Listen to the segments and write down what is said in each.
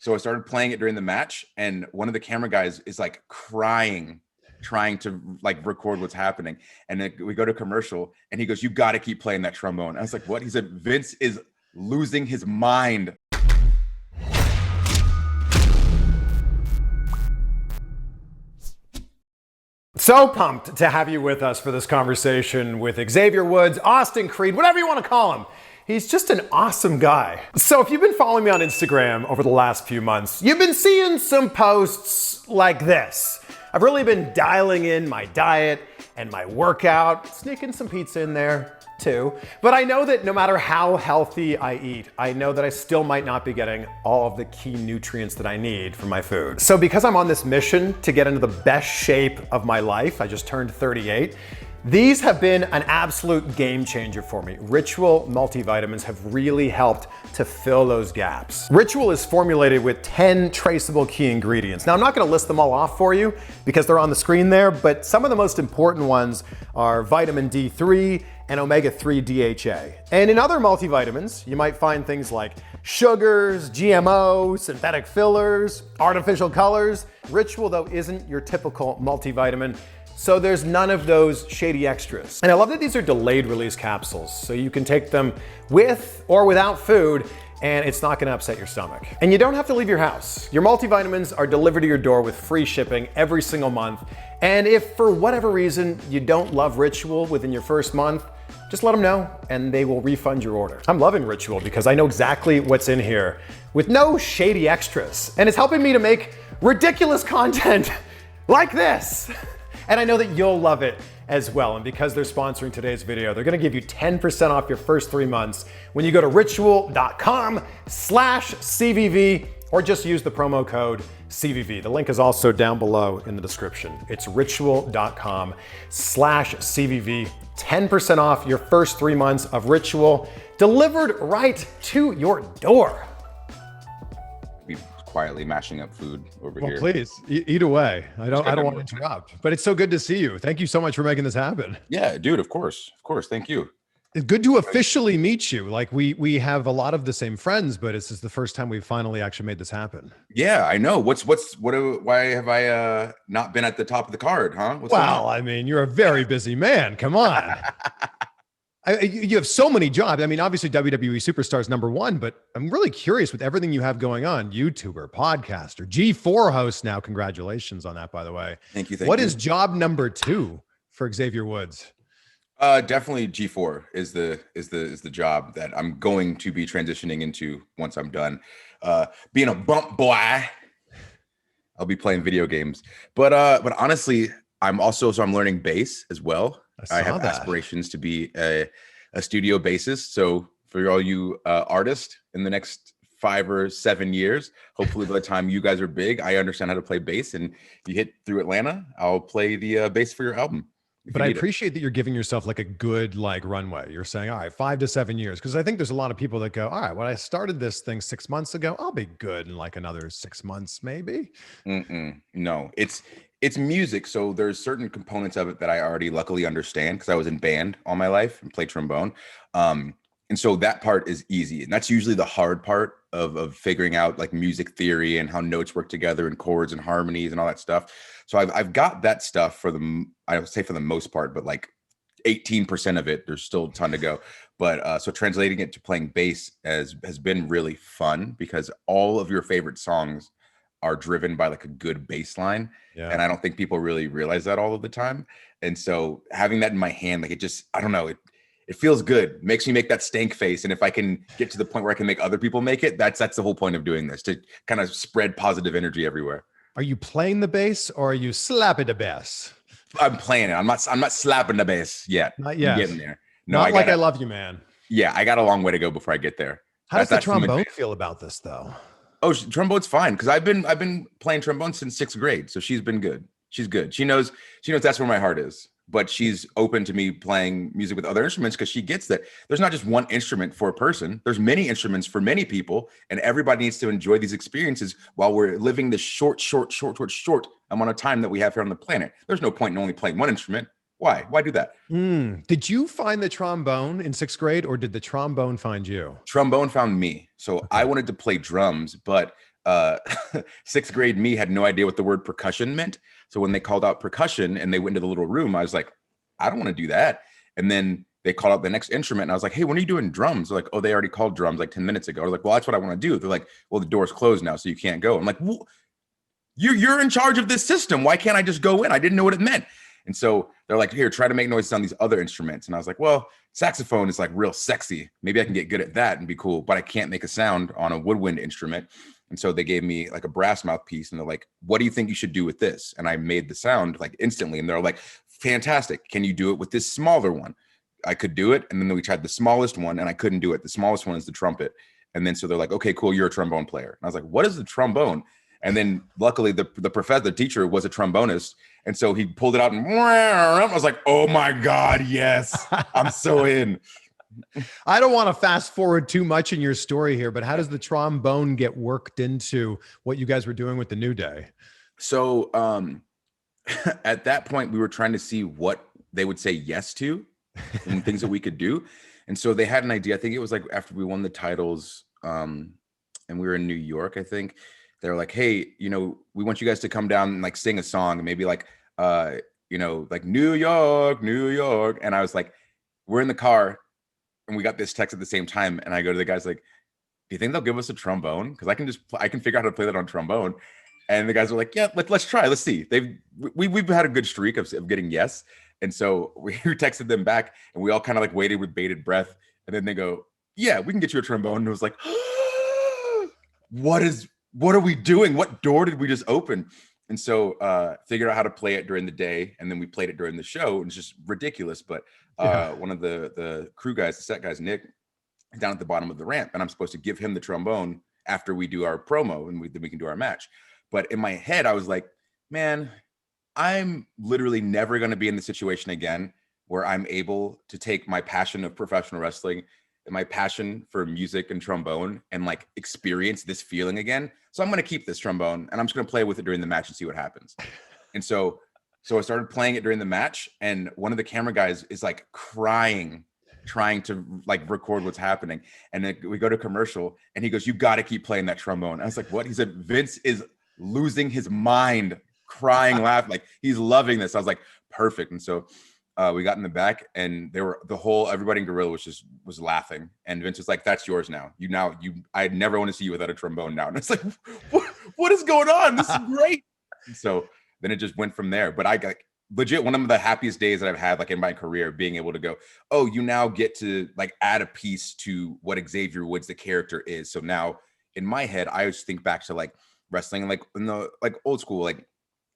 So I started playing it during the match, and one of the camera guys is like crying, trying to like record what's happening. And then we go to commercial, and he goes, "You got to keep playing that trombone." I was like, "What?" He said, "Vince is losing his mind." So pumped to have you with us for this conversation with Xavier Woods, Austin Creed, whatever you want to call him. He's just an awesome guy. So if you've been following me on Instagram over the last few months, you've been seeing some posts like this. I've really been dialing in my diet and my workout, sneaking some pizza in there too. But I know that no matter how healthy I eat, I know that I still might not be getting all of the key nutrients that I need from my food. So because I'm on this mission to get into the best shape of my life, I just turned 38, these have been an absolute game changer for me. Ritual multivitamins have really helped to fill those gaps. Ritual is formulated with 10 traceable key ingredients. Now, I'm not gonna list them all off for you because they're on the screen there, but some of the most important ones are vitamin D3 and omega-3 DHA. And in other multivitamins, you might find things like sugars, GMO, synthetic fillers, artificial colors. Ritual, though, isn't your typical multivitamin. So there's none of those shady extras. And I love that these are delayed release capsules, so you can take them with or without food, and it's not gonna upset your stomach. And you don't have to leave your house. Your multivitamins are delivered to your door with free shipping every single month. And if for whatever reason you don't love Ritual within your first month, just let them know and they will refund your order. I'm loving Ritual because I know exactly what's in here with no shady extras. And it's helping me to make ridiculous content like this. And I know that you'll love it as well. And because they're sponsoring today's video, they're gonna give you 10% off your first 3 months when you go to ritual.com/CVV or just use the promo code CVV. The link is also down below in the description. It's ritual.com/CVV. 10% off your first 3 months of Ritual delivered right to your door. Quietly mashing up food over here. Please eat away. I don't want to interrupt, but it's so good to see you. Thank you so much for making this happen. Yeah, dude, of course. Thank you. It's good to officially meet you. Like we have a lot of the same friends, but this is the first time we finally actually made this happen. Yeah, I know. Why have I not been at the top of the card, huh? Well, I mean, you're a very busy man. Come on. You have so many jobs. I mean, obviously WWE Superstar is #1, but I'm really curious with everything you have going on. YouTuber, podcaster, G4 host now. Congratulations on that, by the way. Thank you. What is job #2 for Xavier Woods? Definitely G4 is the job that I'm going to be transitioning into once I'm done. Being a bump boy, I'll be playing video games. But honestly, I'm learning bass as well. I have aspirations to be a studio bassist. So for all you artists in the next 5 or 7 years, hopefully by the time you guys are big, I understand how to play bass. And if you hit through Atlanta, I'll play the bass for your album. But I appreciate that you're giving yourself like a good runway. You're saying, all right, 5 to 7 years. Because I think there's a lot of people that go, all right, when I started this thing 6 months ago, I'll be good in like another 6 months, maybe. No, it's music. So there's certain components of it that I already luckily understand because I was in band all my life and played trombone. And so that part is easy. And that's usually the hard part of figuring out like music theory and how notes work together and chords and harmonies and all that stuff. So I've got that stuff I would say for the most part, but like 18% of it, there's still a ton to go. But so translating it to playing bass has been really fun because all of your favorite songs are driven by like a good bass line. Yeah. And I don't think people really realize that all of the time. And so having that in my hand, like it just, I don't know, it feels good. It makes me make that stank face. And if I can get to the point where I can make other people make it, that's the whole point of doing this, to kind of spread positive energy everywhere. Are you playing the bass or are you slapping the bass? I'm playing it. I'm not slapping the bass yet. Not yet. I'm getting there. No, I love you, man. Yeah, I got a long way to go before I get there. How does the trombone feel about this though? Oh, trombone's fine because I've been playing trombone since 6th grade, so she's been good. She's good. She knows that's where my heart is. But she's open to me playing music with other instruments because she gets that there's not just one instrument for a person. There's many instruments for many people, and everybody needs to enjoy these experiences while we're living this short amount of time that we have here on the planet. There's no point in only playing one instrument. Why? Why do that? Did you find the trombone in 6th grade or did the trombone find you? Trombone found me. So okay. I wanted to play drums, but uh, sixth grade me had no idea what the word percussion meant. So when they called out percussion and they went into the little room, I was like, I don't want to do that. And then they called out the next instrument, and I was like, hey, when are you doing drums? They're like, oh, they already called drums like 10 minutes ago. I was like, well, that's what I want to do. They're like, well, the door's closed now, so you can't go. I'm like, well, you're in charge of this system. Why can't I just go in? I didn't know what it meant. And so they're like, here, try to make noises on these other instruments. And I was like, well, saxophone is like real sexy. Maybe I can get good at that and be cool, but I can't make a sound on a woodwind instrument. And so they gave me like a brass mouthpiece, and they're like, what do you think you should do with this? And I made the sound like instantly. And they're like, fantastic. Can you do it with this smaller one? I could do it. And then we tried the smallest one, and I couldn't do it. The smallest one is the trumpet. And then so they're like, okay, cool, you're a trombone player. And I was like, what is the trombone? And then luckily the professor, the teacher, was a trombonist. And so he pulled it out, and I was like, oh my God, yes, I'm so in. I don't want to fast forward too much in your story here, but how does the trombone get worked into what you guys were doing with the New Day? So at that point, we were trying to see what they would say yes to and things that we could do. And so they had an idea. I think it was like after we won the titles and we were in New York, I think. They were like, hey, you know, we want you guys to come down and like sing a song, and maybe like, you know, like New York, New York. And I was like, we're in the car and we got this text at the same time. And I go to the guys like, do you think they'll give us a trombone? Because I can figure out how to play that on trombone. And the guys were like, yeah, let's try. Let's see. We've had a good streak of getting yes. And so we texted them back, and we all kind of like waited with bated breath. And then they go, yeah, we can get you a trombone. And it was like, what are we doing? What door did we just open? And so figured out how to play it during the day, and then we played it during the show. And it's just ridiculous. But one of the crew guys, the set guys, Nick, down at the bottom of the ramp, and I'm supposed to give him the trombone after we do our promo, and then we can do our match. But in my head, I was like, man, I'm literally never going to be in the situation again where I'm able to take my passion of professional wrestling and my passion for music and trombone and like experience this feeling again. So I'm going to keep this trombone, and I'm just going to play with it during the match and see what happens. And so I started playing it during the match, and one of the camera guys is like crying, trying to like record what's happening. And then we go to commercial, and he goes, you got to keep playing that trombone. I was like, what? He said, Vince is losing his mind, crying, laughing, like he's loving this. I was like, perfect. And so we got in the back, and everybody in Gorilla was laughing. And Vince was like, that's yours now. I never want to see you without a trombone now. And it's like, what is going on? This is great. And so then it just went from there. But I got legit one of the happiest days that I've had like in my career, being able to go, oh, you now get to like add a piece to what Xavier Woods, the character, is. So now in my head, I always think back to like wrestling, like in the like old school, like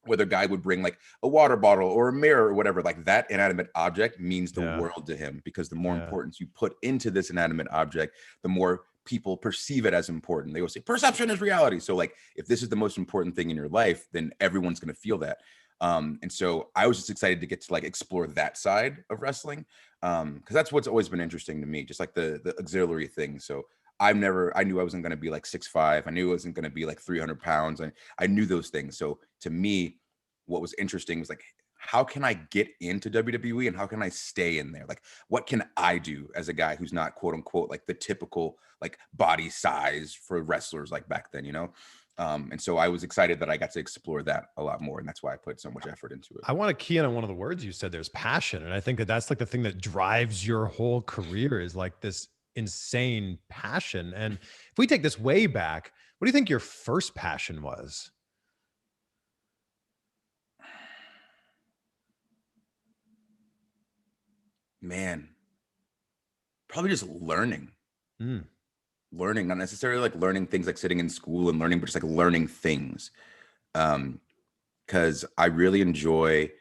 where the guy would bring like a water bottle or a mirror or whatever, like that inanimate object means the world to him, because the more importance you put into this inanimate object, the more people perceive it as important. They will say perception is reality. So like, if this is the most important thing in your life, then everyone's going to feel that. And so I was just excited to get to like explore that side of wrestling. Cause that's what's always been interesting to me, just like the auxiliary thing. So I knew I wasn't going to be like 6'5". I knew it wasn't going to be like 300 pounds. And I knew those things. So to me, what was interesting was like, how can I get into WWE and how can I stay in there? Like, what can I do as a guy who's not quote unquote like the typical like body size for wrestlers like back then, you know? And so I was excited that I got to explore that a lot more. And that's why I put so much effort into it. I want to key in on one of the words you said, there's passion. And I think that's like the thing that drives your whole career, is like this insane passion. And if we take this way back, what do you think your first passion was? Man, probably just learning. Learning, not necessarily like learning things like sitting in school and learning, but just like learning things. Because I really enjoy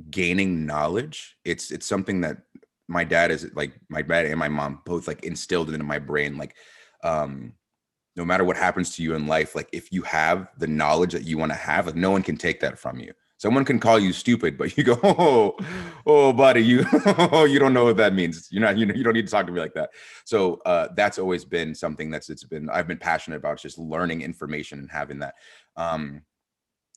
gaining knowledge. It's something that my dad and my mom both like instilled into my brain. Like, no matter what happens to you in life, like if you have the knowledge that you want to have, like no one can take that from you. Someone can call you stupid, but you go, oh, buddy, you you don't know what that means. You don't need to talk to me like that. So that's always been something I've been passionate about, just learning information and having that. And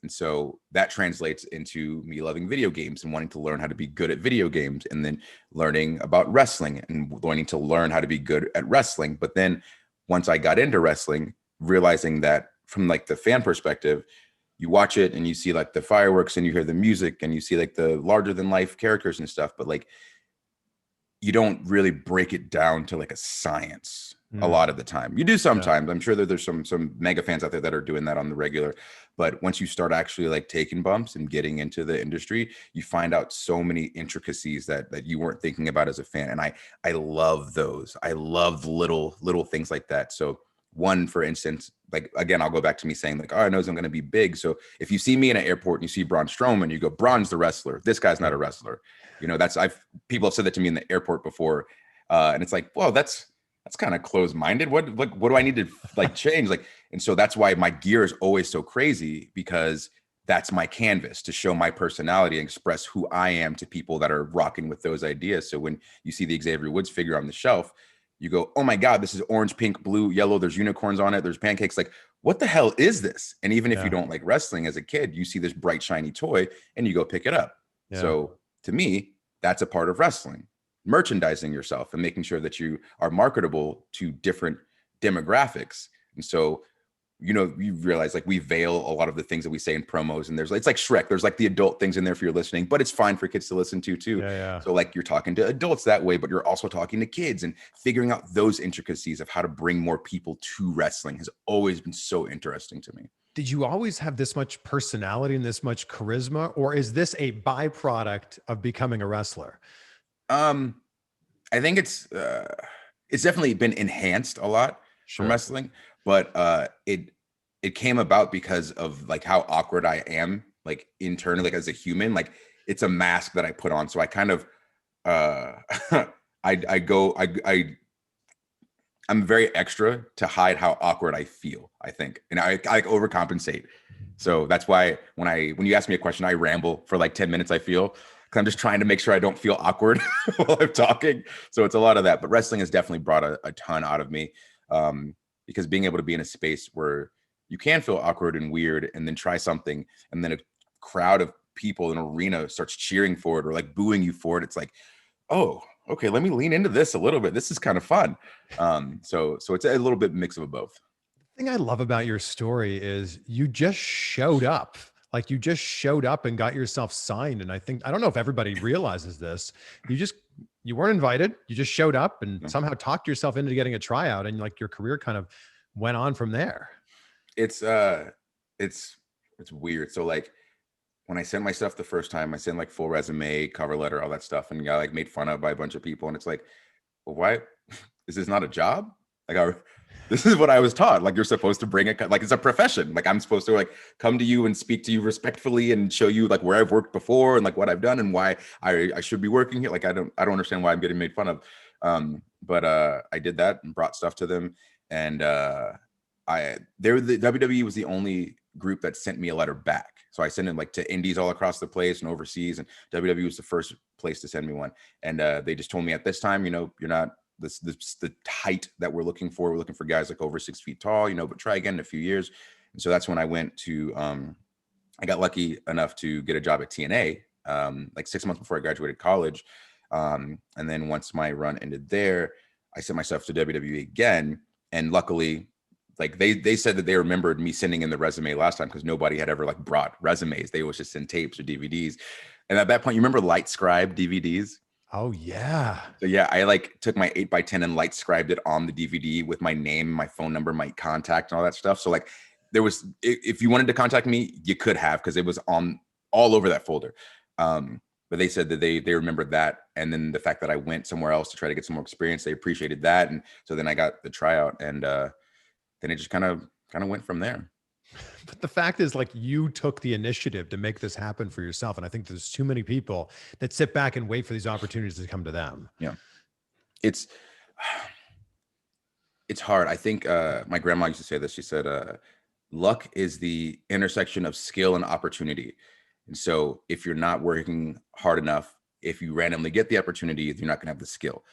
so that translates into me loving video games and wanting to learn how to be good at video games, and then learning about wrestling and wanting to learn how to be good at wrestling. But then once I got into wrestling, realizing that from like the fan perspective, you watch it and you see like the fireworks and you hear the music and you see like the larger than life characters and stuff, but like you don't really break it down to like a science a lot of the time. You do sometimes. I'm sure that there's some mega fans out there that are doing that on the regular, but once you start actually like taking bumps and getting into the industry, you find out so many intricacies that you weren't thinking about as a fan. And I love those. I love little things like that. So one, for instance, like, again, I'll go back to me saying like, oh, I know I'm going to be big. So if you see me in an airport and you see Braun Strowman, you go, Braun's the wrestler. This guy's not a wrestler. You know, people have said that to me in the airport before. And it's like, well, that's kind of closed-minded. What do I need to like change? Like, and so that's why my gear is always so crazy, because that's my canvas to show my personality and express who I am to people that are rocking with those ideas. So when you see the Xavier Woods figure on the shelf, you go, oh my God, this is orange, pink, blue, yellow. There's unicorns on it. There's pancakes. Like, what the hell is this? And even if you don't like wrestling as a kid, you see this bright, shiny toy and you go pick it up. Yeah. So to me, that's a part of wrestling, merchandising yourself and making sure that you are marketable to different demographics. And so, you know, you realize like we veil a lot of the things that we say in promos, and it's like Shrek. There's like the adult things in there for your listening, but it's fine for kids to listen to too. So like you're talking to adults that way, but you're also talking to kids, and figuring out those intricacies of how to bring more people to wrestling has always been so interesting to me. Did you always have this much personality and this much charisma, or is this a byproduct of becoming a wrestler? I think it's definitely been enhanced a lot from wrestling, but it came about because of like how awkward I am, like internally, like as a human. Like it's a mask that I put on. So I kind of I'm very extra to hide how awkward I feel, I think. And I overcompensate. So that's why when you ask me a question, I ramble for like 10 minutes, I feel, because I'm just trying to make sure I don't feel awkward while I'm talking. So it's a lot of that. But wrestling has definitely brought a ton out of me, because being able to be in a space where you can feel awkward and weird and then try something, and then a crowd of people in an arena starts cheering for it or like booing you for it. It's like, oh, okay, let me lean into this a little bit. This is kind of fun. So it's a little bit mix of both. The thing I love about your story is you just showed up. Like you just showed up and got yourself signed. And I don't know if everybody realizes this. You weren't invited. You just showed up and somehow talked yourself into getting a tryout, and like your career kind of went on from there. It's weird. So like when I sent my stuff the first time, I sent like full resume, cover letter, all that stuff, and got like made fun of by a bunch of people. And it's like, well, why is this not a job? Like this is what I was taught. Like you're supposed to bring it, like it's a profession. Like I'm supposed to like come to you and speak to you respectfully and show you like where I've worked before and like what I've done and why I should be working here. Like I don't understand why I'm getting made fun of. But I did that and brought stuff to them, and the WWE was the only group that sent me a letter back. So I sent it like to indies all across the place and overseas, and WWE was the first place to send me one. And they just told me at this time, you know, you're not the height that we're looking for. We're looking for guys like over 6 feet tall, you know, but try again in a few years. And so that's when I went to, I got lucky enough to get a job at TNA, like 6 months before I graduated college. And then once my run ended there, I sent myself to WWE again. And luckily, like they said that they remembered me sending in the resume last time, because nobody had ever like brought resumes. They always just send tapes or DVDs. And at that point, you remember Light Scribe DVDs? Oh yeah. So yeah, I like took my 8x10 and light scribed it on the DVD with my name, my phone number, my contact, and all that stuff. So like there was, if you wanted to contact me, you could have, because it was on all over that folder. But they said that they remembered that. And then the fact that I went somewhere else to try to get some more experience, they appreciated that. And so then I got the tryout, and then it just kind of went from there. But the fact is, like, you took the initiative to make this happen for yourself. And I think there's too many people that sit back and wait for these opportunities to come to them. Yeah. It's hard. I think my grandma used to say this. She said, luck is the intersection of skill and opportunity. And so if you're not working hard enough, if you randomly get the opportunity, you're not going to have the skill.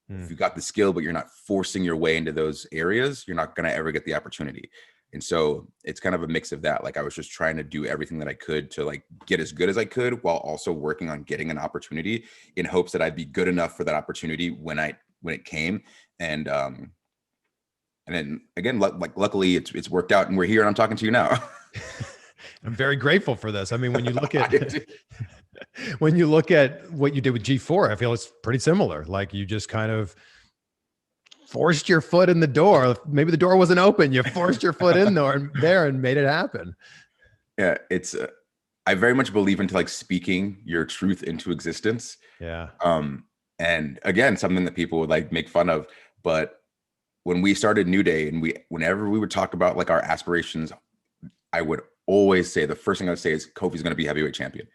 If you got the skill, but you're not forcing your way into those areas, you're not going to ever get the opportunity. And so it's kind of a mix of that. Like I was just trying to do everything that I could to like get as good as I could, while also working on getting an opportunity in hopes that I'd be good enough for that opportunity when it came. And And then again, luckily it's worked out and we're here and I'm talking to you now. I'm very grateful for this. I mean, when you look at when you look at what you did with G4, I feel it's pretty similar. Like you just kind of forced your foot in the door. Maybe the door wasn't open. You forced your foot in there and made it happen. Yeah, it's I very much believe into like speaking your truth into existence. Yeah. And again, something that people would like make fun of, but when we started New Day and whenever we would talk about like our aspirations, I would always say, the first thing I would say is Kofi's going to be heavyweight champion.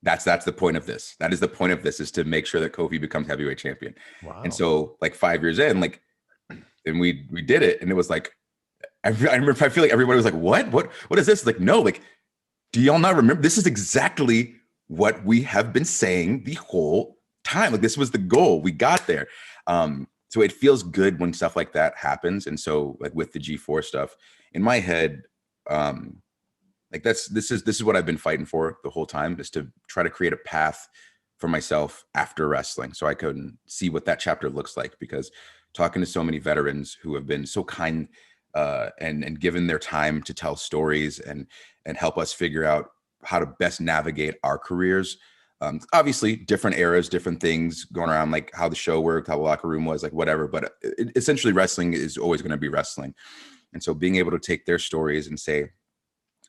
That's the point of this. That is the point of this, is to make sure that Kofi becomes heavyweight champion. Wow. And so like 5 years in, like, and we did it. And it was like, I remember, I feel like everybody was like, what is this? Like, no, like, do y'all not remember? This is exactly what we have been saying the whole time. Like, this was the goal. We got there. So it feels good when stuff like that happens. And so like with the G4 stuff in my head, like this is what I've been fighting for the whole time, is to try to create a path for myself after wrestling so I can see what that chapter looks like, because talking to so many veterans who have been so kind and given their time to tell stories and help us figure out how to best navigate our careers. Obviously different eras, different things going around, like how the show worked, how the locker room was, like whatever, but essentially wrestling is always going to be wrestling. And so being able to take their stories and say,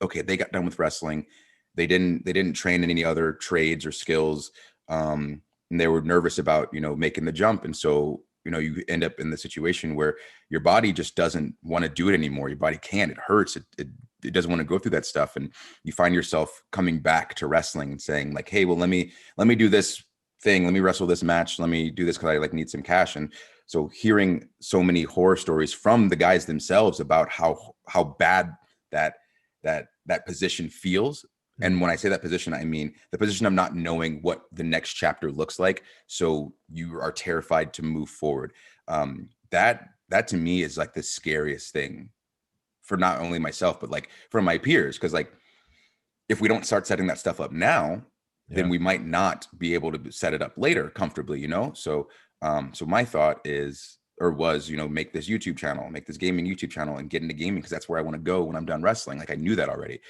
okay, they got done with wrestling. They didn't train in any other trades or skills. And they were nervous about, making the jump. And so, you end up in the situation where your body just doesn't want to do it anymore. Your body can't, it hurts. It doesn't want to go through that stuff. And you find yourself coming back to wrestling and saying like, hey, well, let me do this thing. Let me wrestle this match. Let me do this because I like need some cash. And so hearing so many horror stories from the guys themselves about how bad that position feels. And when I say that position, I mean the position of not knowing what the next chapter looks like. So you are terrified to move forward. That to me is like the scariest thing for not only myself, but like for my peers. Cause like, if we don't start setting that stuff up now, then we might not be able to set it up later comfortably, So, so my thought was, make this YouTube channel, make this gaming YouTube channel and get into gaming, because that's where I want to go when I'm done wrestling. Like I knew that already.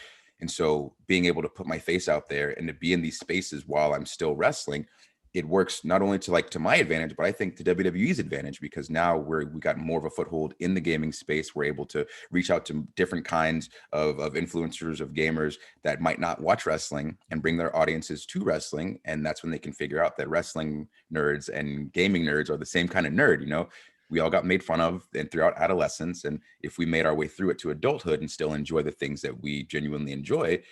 And so being able to put my face out there and to be in these spaces while I'm still wrestling, it works not only to my advantage, but I think to WWE's advantage, because now we got more of a foothold in the gaming space. We're able to reach out to different kinds of influencers, of gamers that might not watch wrestling, and bring their audiences to wrestling. And that's when they can figure out that wrestling nerds and gaming nerds are the same kind of nerd. We all got made fun of and throughout adolescence. And if we made our way through it to adulthood and still enjoy the things that we genuinely enjoy,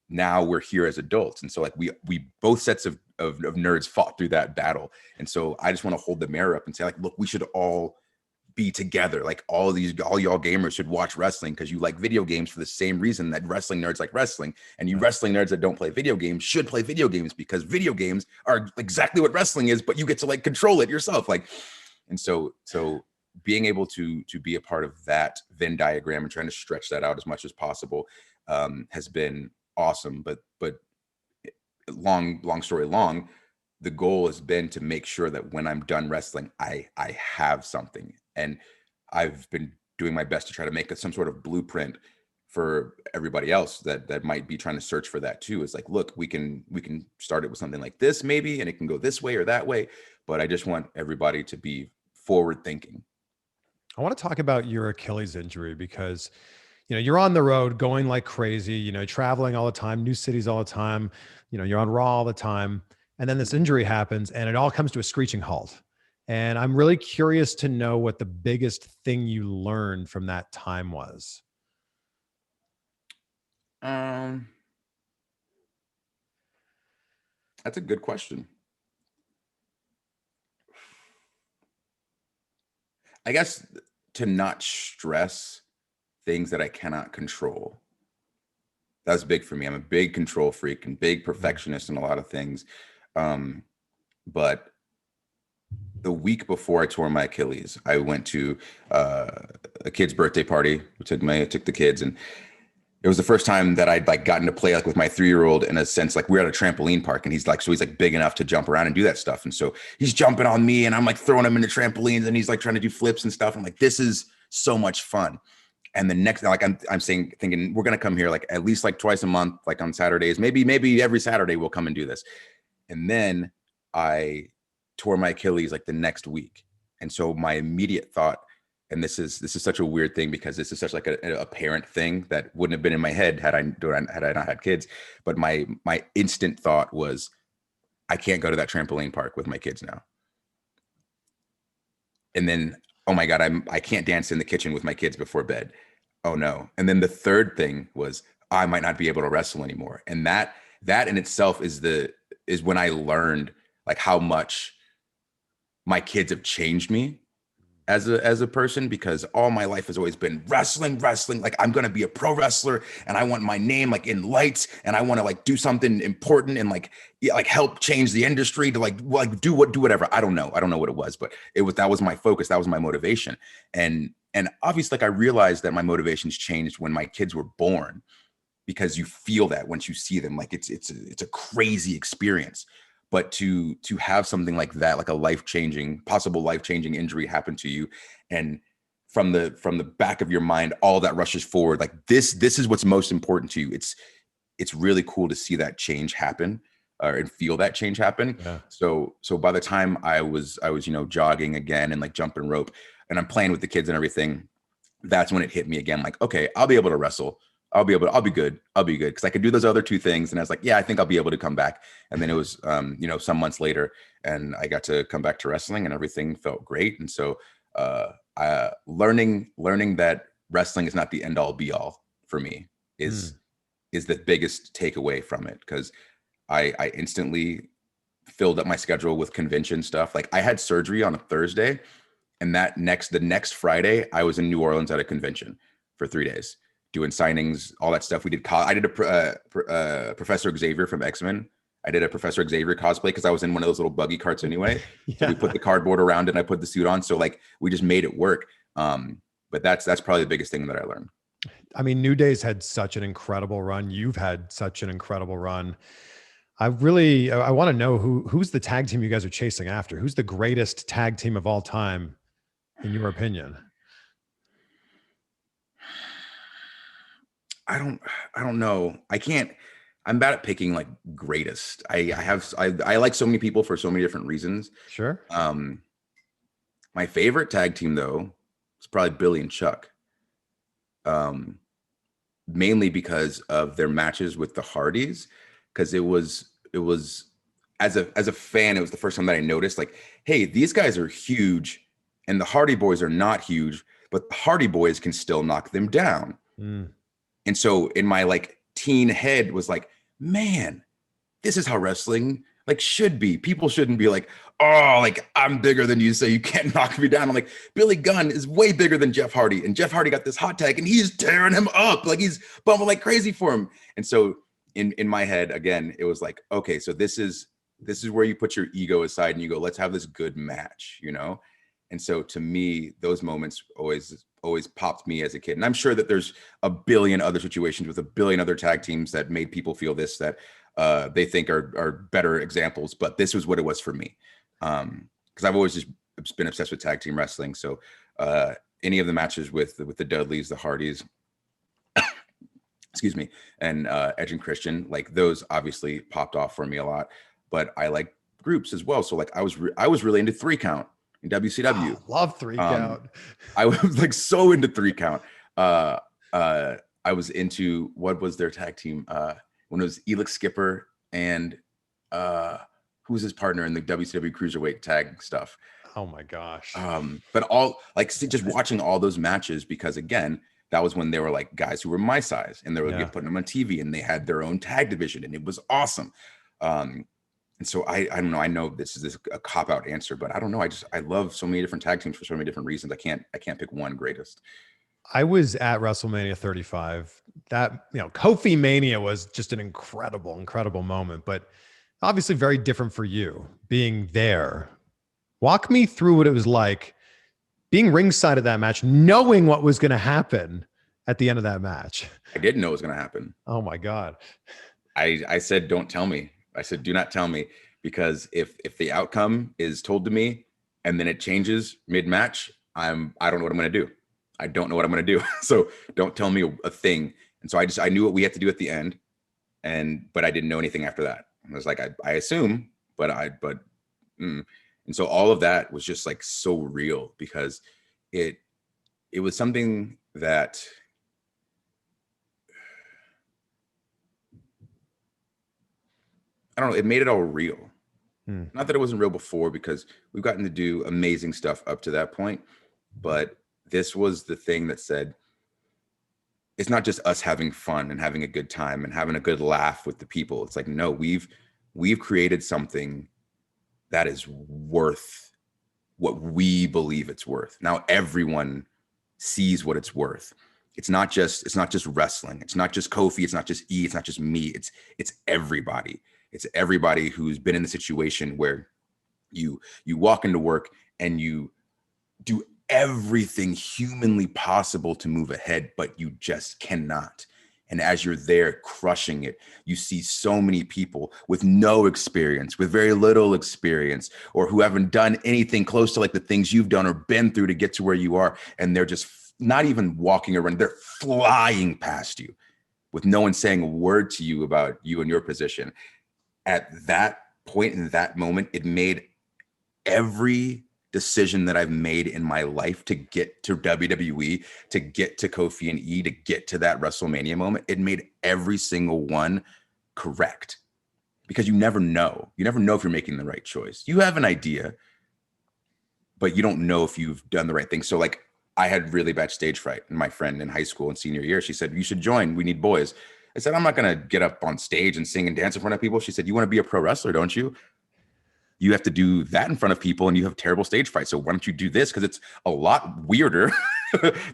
now we're here as adults. And so like we both sets of nerds fought through that battle. And so I just want to hold the mirror up and say like, look, we should all be together. Like all y'all gamers should watch wrestling because you like video games for the same reason that wrestling nerds like wrestling. And you wrestling nerds that don't play video games should play video games, because video games are exactly what wrestling is, but you get to like control it yourself. Like, and so being able to be a part of that Venn diagram and trying to stretch that out as much as possible has been awesome. But long story long, the goal has been to make sure that when I'm done wrestling, I have something. And I've been doing my best to try to make some sort of blueprint for everybody else that might be trying to search for that too. It's like, look, we can start it with something like this maybe, and it can go this way or that way. But I just want everybody to be forward thinking. I want to talk about your Achilles injury, because you're on the road going like crazy, traveling all the time, new cities all the time, you're on Raw all the time. And then this injury happens and it all comes to a screeching halt. And I'm really curious to know what the biggest thing you learned from that time was. That's a good question. I guess to not stress things that I cannot control. That's big for me. I'm a big control freak and big perfectionist in a lot of things. But the week before I tore my Achilles, I went to a kid's birthday party. We took the kids, and it was the first time that I'd like gotten to play like with my 3-year-old in a sense. Like we're at a trampoline park, and he's like big enough to jump around and do that stuff. And so he's jumping on me, and I'm like throwing him into trampolines, and he's like trying to do flips and stuff. I'm like, this is so much fun. And the next, like I'm thinking we're gonna come here like at least like twice a month, like on Saturdays, maybe every Saturday we'll come and do this. And then I tore my Achilles like the next week. And so my immediate thought, and this is such a weird thing because this is such like a parent thing that wouldn't have been in my head had I not had kids. But my instant thought was, I can't go to that trampoline park with my kids now. And then, oh my God, I can't dance in the kitchen with my kids before bed. Oh no. And then the third thing was, I might not be able to wrestle anymore. And that in itself is when I learned like how much my kids have changed me as a person, because all my life has always been wrestling. Like, I'm going to be a pro wrestler and I want my name like in lights, and I want to like do something important and like help change the industry to like do whatever. I don't know what it was, but that was my focus. That was my motivation. And obviously, like, I realized that my motivations changed when my kids were born, because you feel that once you see them, like it's a crazy experience. But to have something like that, like a possible life-changing injury happen to you, and from the back of your mind, all that rushes forward, like this is what's most important to you. It's really cool to see that change happen, and feel that change happen. Yeah. So by the time I was jogging again and like jumping rope, and I'm playing with the kids and everything, that's when it hit me again. Like, okay, I'll be able to wrestle. I'll be good. Because I could do those other two things. And I was like, yeah, I think I'll be able to come back. And then it was, some months later, and I got to come back to wrestling, and everything felt great. And so learning that wrestling is not the end all be all for me is the biggest takeaway from it. Because I instantly filled up my schedule with convention stuff. Like, I had surgery on a Thursday, and the next Friday I was in New Orleans at a convention for 3 days, doing signings, all that stuff. I did a Professor Xavier from X-Men. I did a Professor Xavier cosplay because I was in one of those little buggy carts anyway. Yeah. So we put the cardboard around it and I put the suit on. So like, we just made it work. But that's probably the biggest thing that I learned. I mean, New Day's had such an incredible run. You've had such an incredible run. I want to know who's the tag team you guys are chasing after? Who's the greatest tag team of all time, in your opinion? I don't know. I'm bad at picking like greatest. I like so many people for so many different reasons. Sure. My favorite tag team though is probably Billy and Chuck. Mainly because of their matches with the Hardys. Because it was as a fan, it was the first time that I noticed, like, hey, these guys are huge and the Hardy Boys are not huge, but the Hardy Boys can still knock them down. And so in my like teen head was like, man, this is how wrestling like should be. People shouldn't be like, oh, like, I'm bigger than you, so you can't knock me down. I'm like, Billy Gunn is way bigger than Jeff Hardy, and Jeff Hardy got this hot tag and he's tearing him up, like he's bumping like crazy for him. And so in my head, again, it was like, okay, so this is where you put your ego aside and you go, let's have this good match, And so to me, those moments always popped me as a kid. And I'm sure that there's a billion other situations with a billion other tag teams that made people feel this, that they think are better examples, but this was what it was for me. Because I've always just been obsessed with tag team wrestling. So any of the matches with the Dudleys, the Hardys, excuse me, and Edge and Christian, like those obviously popped off for me a lot. But I like groups as well. So like I was really into 3 Count in WCW. Oh, love 3 Count. I was like so into 3 Count. I was into, what was their tag team? When it was Elix Skipper and who was his partner in the WCW Cruiserweight tag stuff. Oh my gosh. But all like just watching all those matches, because again, that was when they were like guys who were my size and they were putting them on TV and they had their own tag division and it was awesome. And so I don't know. I know this is a cop-out answer, but I don't know. I love so many different tag teams for so many different reasons. I can't pick one greatest. I was at WrestleMania 35. That, Kofi Mania was just an incredible moment, but obviously very different for you being there. Walk me through what it was like being ringside of that match, knowing what was going to happen at the end of that match. I didn't know it was going to happen. Oh my God. I said, don't tell me. I said, do not tell me, because if the outcome is told to me and then it changes mid-match, I don't know what I'm going to do. I don't know what I'm going to do. So don't tell me a thing. And so I knew what we had to do at the end, but I didn't know anything after that. I was like, I assume, and so all of that was just like so real, because it was something that I don't know, it made it all real. Not that it wasn't real before, because we've gotten to do amazing stuff up to that point, but this was the thing that said, it's not just us having fun and having a good time and having a good laugh with the people. It's like, no, we've created something that is worth what we believe it's worth. Now everyone sees what it's worth. It's not just wrestling. It's not just Kofi. It's not just E. It's not just me. It's everybody. It's everybody who's been in the situation where you walk into work and you do everything humanly possible to move ahead, but you just cannot. And as you're there crushing it, you see so many people with no experience, with very little experience, or who haven't done anything close to like the things you've done or been through to get to where you are. And they're just not even walking around, they're flying past you with no one saying a word to you about you and your position. At that point, in that moment, it made every decision that I've made in my life to get to WWE, to get to Kofi and E, to get to that WrestleMania moment, it made every single one correct. Because you never know. You never know if you're making the right choice. You have an idea, but you don't know if you've done the right thing. So like, I had really bad stage fright, and my friend in high school and senior year, she said, you should join, we need boys. I said, I'm not going to get up on stage and sing and dance in front of people. She said, you want to be a pro wrestler, don't you? You have to do that in front of people, and you have terrible stage fright. So why don't you do this? Because it's a lot weirder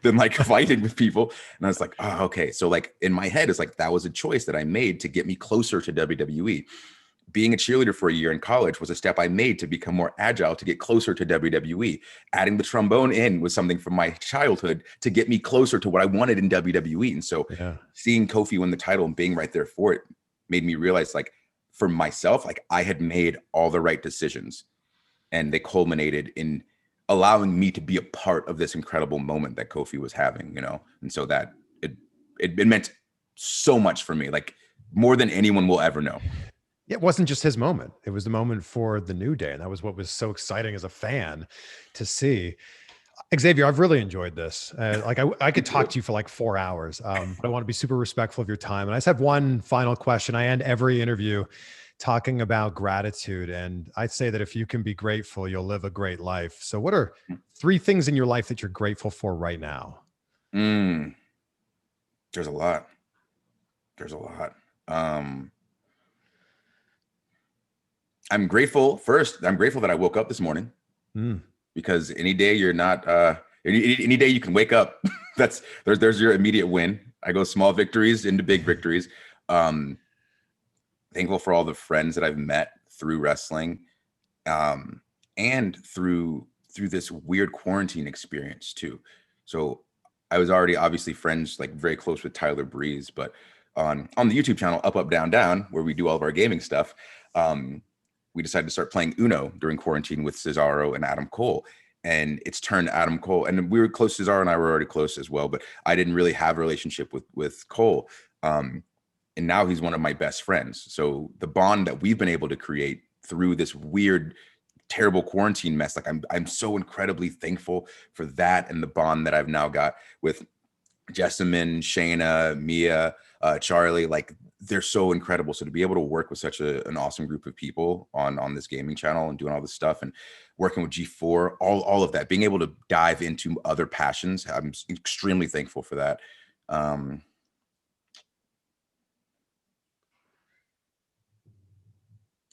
than like fighting with people. And I was like, oh, okay. So like in my head, it's like, that was a choice that I made to get me closer to WWE. Being a cheerleader for a year in college was a step I made to become more agile, to get closer to WWE. Adding the trombone in was something from my childhood to get me closer to what I wanted in WWE. And so seeing Kofi win the title and being right there for it made me realize, like, for myself, like I had made all the right decisions, and they culminated in allowing me to be a part of this incredible moment that Kofi was having, you know? And so that it meant so much for me, like more than anyone will ever know. It wasn't just his moment. It was the moment for the New Day. And that was what was so exciting as a fan to see. Xavier, I've really enjoyed this. Like I could talk to you for like 4 hours, but I want to be super respectful of your time. And I just have one final question. I end every interview talking about gratitude. And I'd say that if you can be grateful, you'll live a great life. So what are 3 things in your life that you're grateful for right now? There's a lot. I'm grateful that I woke up this morning, because any day you're not, any day you can wake up, there's your immediate win. I go small victories into big victories. Thankful for all the friends that I've met through wrestling, and through this weird quarantine experience too. So I was already obviously friends, like very close with Tyler Breeze, but on the YouTube channel, UpUpDownDown, where we do all of our gaming stuff, we decided to start playing Uno during quarantine with Cesaro and Adam Cole. And it's turned Adam Cole, and we were close, Cesaro and I were already close as well, but I didn't really have a relationship with Cole. And now he's one of my best friends. So the bond that we've been able to create through this weird, terrible quarantine mess, like I'm so incredibly thankful for that, and the bond that I've now got with Jessamine, Shayna, Mia, Charlie, like they're so incredible. So to be able to work with such an awesome group of people on this gaming channel and doing all this stuff, and working with G4, all of that, being able to dive into other passions, I'm extremely thankful for that. And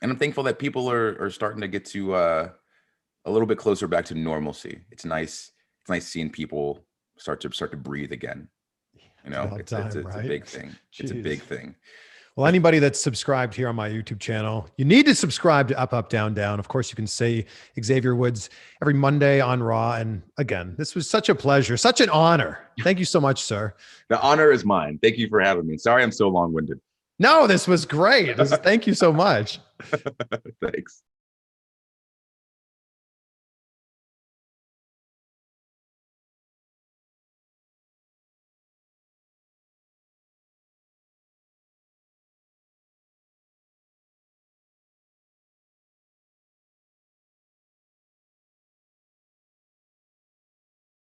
I'm thankful that people are starting to get to a little bit closer back to normalcy. It's nice seeing people start to breathe again. You know, it's a big thing. It's a big thing. Well, anybody that's subscribed here on my YouTube channel, you need to subscribe to Up, Up, Down, Down. Of course, you can see Xavier Woods every Monday on Raw. And again, this was such a pleasure, such an honor. Thank you so much, sir. The honor is mine. Thank you for having me. Sorry I'm so long-winded. No, this was great. Thank you so much. Thanks.